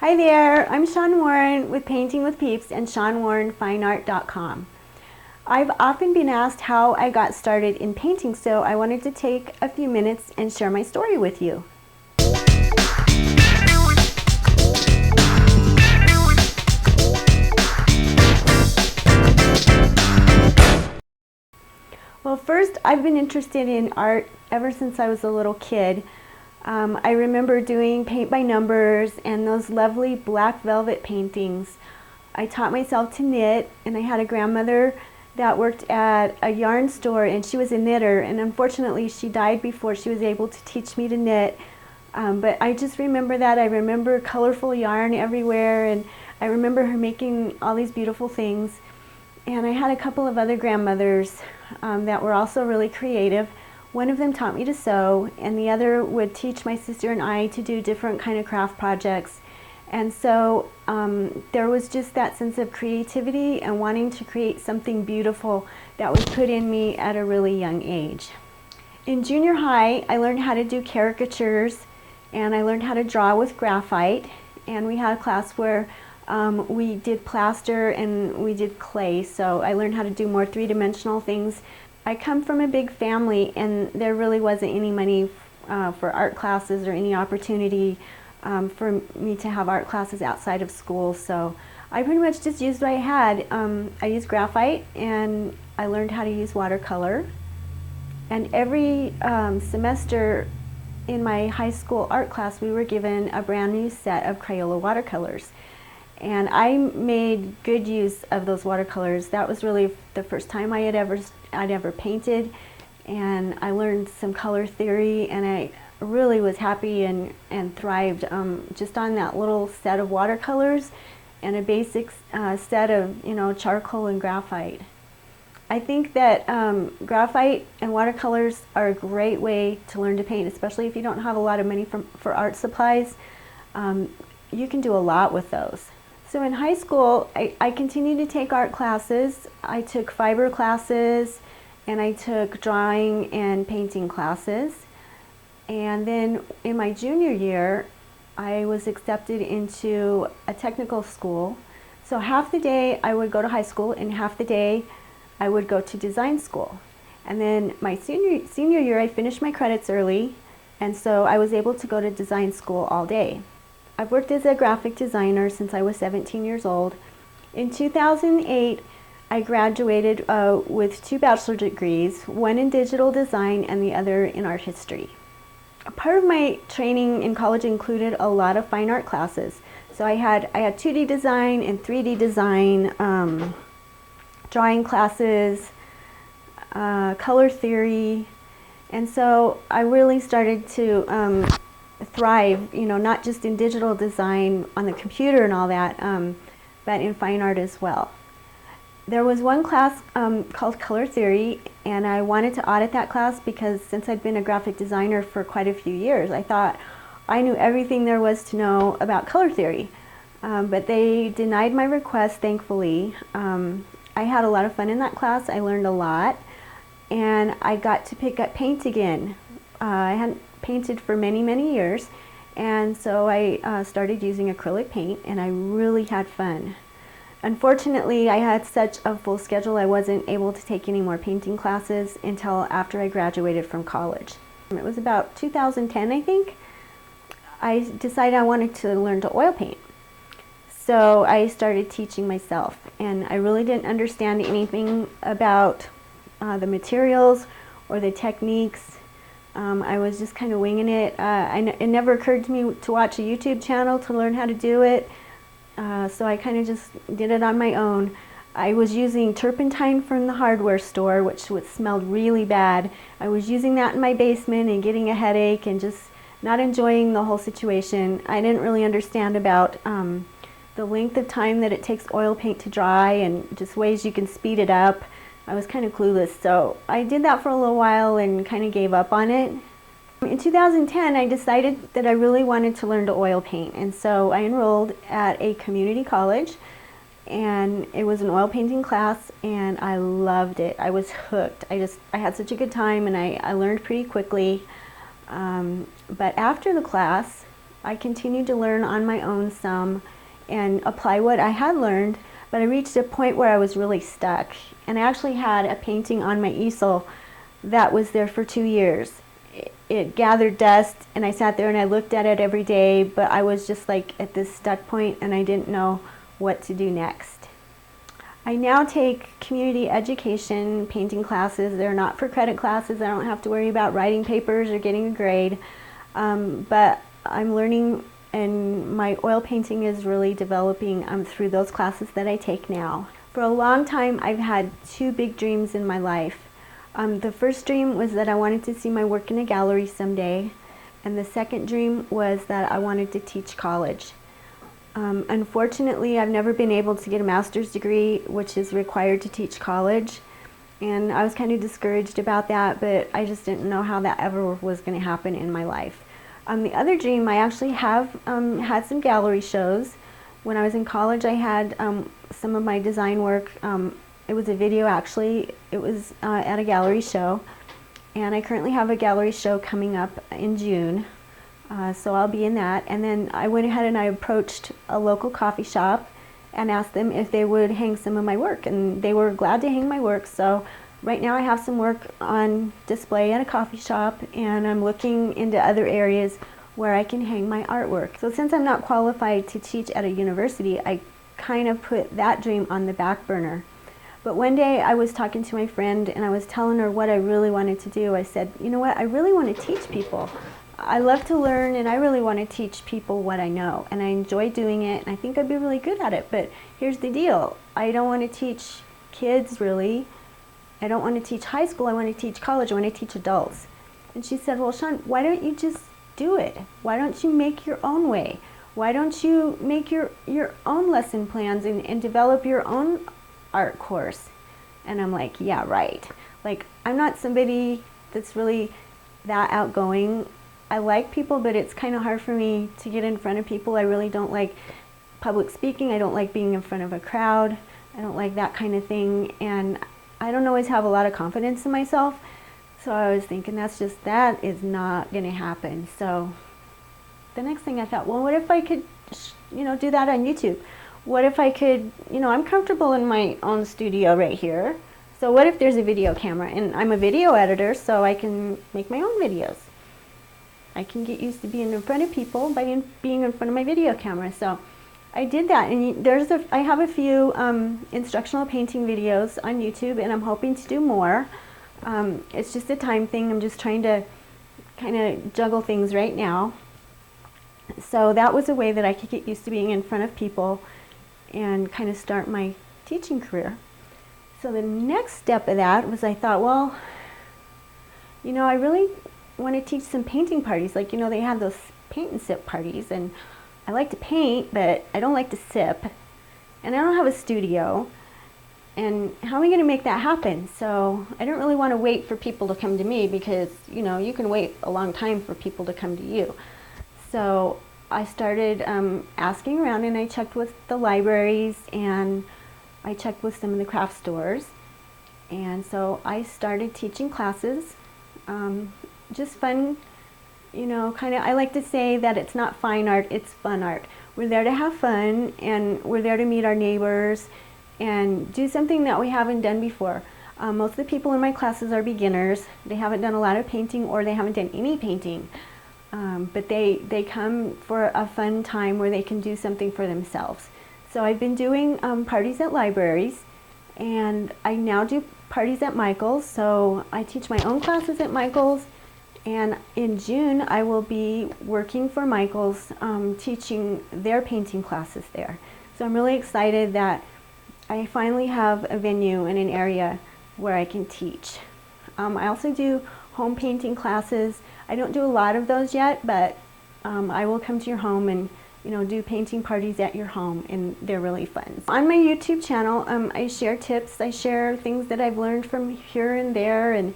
Hi there, I'm Shawn Warren with Painting with Peeps and ShawnWarrenFineArt.com. I've often been asked how I got started in painting, so I wanted to take a few minutes and share my story with you. Well, first, I've been interested in art ever since I was a little kid. I remember doing paint by numbers and those lovely black velvet paintings. I taught myself to knit, and I had a grandmother that worked at a yarn store, and she was a knitter, and unfortunately she died before she was able to teach me to knit. But I just remember that. I remember colorful yarn everywhere, and I remember her making all these beautiful things. And I had a couple of other grandmothers that were also really creative. One of them taught me to sew, and the other would teach my sister and I to do different kind of craft projects. And so there was just that sense of creativity and wanting to create something beautiful that was put in me at a really young age. In junior high, I learned how to do caricatures, and I learned how to draw with graphite. And we had a class where we did plaster and we did clay, so I learned how to do more three-dimensional things. I come from a big family, and there really wasn't any money for art classes or any opportunity for me to have art classes outside of school, so I pretty much just used what I had. I used graphite, and I learned how to use watercolor. And every semester in my high school art class, we were given a brand new set of Crayola watercolors. And I made good use of those watercolors. That was really the first time I'd ever painted, and I learned some color theory, and I really was happy and thrived just on that little set of watercolors and a basic set of charcoal and graphite. I think that graphite and watercolors are a great way to learn to paint, especially if you don't have a lot of money for art supplies. You can do a lot with those. So in high school, I continued to take art classes. I took fiber classes, and I took drawing and painting classes. And then in my junior year, I was accepted into a technical school. So half the day I would go to high school, and half the day I would go to design school. And then my senior year, I finished my credits early, and so I was able to go to design school all day. I've worked as a graphic designer since I was 17 years old. In 2008, I graduated with 2 bachelor degrees, one in digital design and the other in art history. A part of my training in college included a lot of fine art classes. So I had 2D design and 3D design, drawing classes, color theory, and so I really started to thrive, not just in digital design on the computer and all that, but in fine art as well. There was one class called Color Theory, and I wanted to audit that class because since I'd been a graphic designer for quite a few years, I thought I knew everything there was to know about color theory. But they denied my request, thankfully. I had a lot of fun in that class. I learned a lot, and I got to pick up paint again. I hadn't painted for many, many years, and so I started using acrylic paint, and I really had fun. Unfortunately, I had such a full schedule I wasn't able to take any more painting classes until after I graduated from college. It was about 2010, I think. I decided I wanted to learn to oil paint. So I started teaching myself, and I really didn't understand anything about the materials or the techniques. I was just kind of winging it. It never occurred to me to watch a YouTube channel to learn how to do it, so I kind of just did it on my own. I was using turpentine from the hardware store, which smelled really bad. I was using that in my basement and getting a headache and just not enjoying the whole situation. I didn't really understand about the length of time that it takes oil paint to dry and just ways you can speed it up. I was kind of clueless, so I did that for a little while and kind of gave up on it. In 2010, I decided that I really wanted to learn to oil paint, and so I enrolled at a community college, and it was an oil painting class, and I loved it. I was hooked. I had such a good time, and I learned pretty quickly. But after the class, I continued to learn on my own some and apply what I had learned, but I reached a point where I was really stuck. And I actually had a painting on my easel that was there for 2 years. It gathered dust, and I sat there and I looked at it every day, but I was just like at this stuck point and I didn't know what to do next. I now take community education painting classes. They're not for credit classes. I don't have to worry about writing papers or getting a grade, but I'm learning, and my oil painting is really developing through those classes that I take now. For a long time, I've had 2 big dreams in my life. The first dream was that I wanted to see my work in a gallery someday, and the second dream was that I wanted to teach college. Unfortunately, I've never been able to get a master's degree, which is required to teach college, and I was kind of discouraged about that, but I just didn't know how that ever was going to happen in my life. The other dream, I actually have had some gallery shows. When I was in college, I had some of my design work. It was a video, actually. It was at a gallery show, and I currently have a gallery show coming up in June, so I'll be in that. And then I went ahead and I approached a local coffee shop and asked them if they would hang some of my work, and they were glad to hang my work. So right now I have some work on display at a coffee shop, and I'm looking into other areas where I can hang my artwork. So since I'm not qualified to teach at a university, I kind of put that dream on the back burner. But one day I was talking to my friend and I was telling her what I really wanted to do. I said, you know what, I really want to teach people. I love to learn, and I really want to teach people what I know, and I enjoy doing it, and I think I'd be really good at it. But here's the deal, I don't want to teach kids, really. I don't want to teach high school, I want to teach college, I want to teach adults. And she said, well, Shawn, why don't you just do it? Why don't you make your own way? Why don't you make your own lesson plans and develop your own art course? And I'm like, yeah, right. Like, I'm not somebody that's really that outgoing. I like people, but it's kind of hard for me to get in front of people. I really don't like public speaking. I don't like being in front of a crowd. I don't like that kind of thing. And I don't always have a lot of confidence in myself. So I was thinking that is not going to happen. So the next thing I thought, well, what if I could, do that on YouTube? What if I could, I'm comfortable in my own studio right here. So what if there's a video camera? And I'm a video editor, so I can make my own videos. I can get used to being in front of people by being in front of my video camera. So I did that, and I have a few instructional painting videos on YouTube, and I'm hoping to do more. It's just a time thing. I'm just trying to kind of juggle things right now. So that was a way that I could get used to being in front of people and kind of start my teaching career. So the next step of that was, I thought, well, I really want to teach some painting parties. Like, they have those paint and sip parties, and I like to paint, but I don't like to sip, and I don't have a studio, and how am I going to make that happen? So I don't really want to wait for people to come to me, because you can wait a long time for people to come to you. So I started asking around, and I checked with the libraries, and I checked with some of the craft stores, and so I started teaching classes. Just fun, kind of, I like to say that it's not fine art, it's fun art. We're there to have fun, and we're there to meet our neighbors and do something that we haven't done before. Most of the people in my classes are beginners. They haven't done a lot of painting, or they haven't done any painting. But they come for a fun time where they can do something for themselves. So I've been doing parties at libraries, and I now do parties at Michael's. So I teach my own classes at Michael's, and in June I will be working for Michael's, teaching their painting classes there. So I'm really excited that I finally have a venue in an area where I can teach. I also do home painting classes. I don't do a lot of those yet, but I will come to your home and do painting parties at your home, and they're really fun. On my YouTube channel, I share tips. I share things that I've learned from here and there, and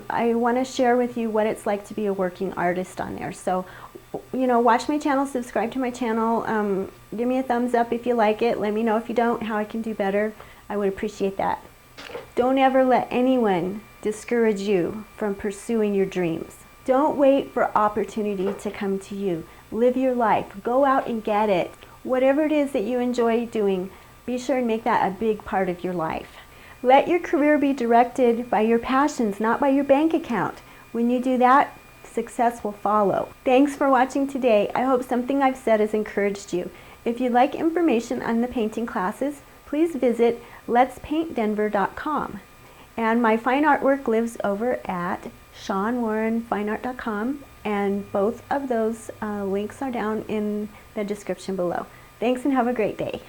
I want to share with you what it's like to be a working artist on there. So, watch my channel, subscribe to my channel, give me a thumbs up if you like it. Let me know if you don't, how I can do better. I would appreciate that. Don't ever let anyone discourage you from pursuing your dreams. Don't wait for opportunity to come to you. Live your life. Go out and get it. Whatever it is that you enjoy doing, be sure and make that a big part of your life. Let your career be directed by your passions, not by your bank account. When you do that, success will follow. Thanks for watching today. I hope something I've said has encouraged you. If you'd like information on the painting classes, please visit letspaintdenver.com. And my fine artwork lives over at ShawnWarrenFineArt.com, and both of those links are down in the description below. Thanks and have a great day.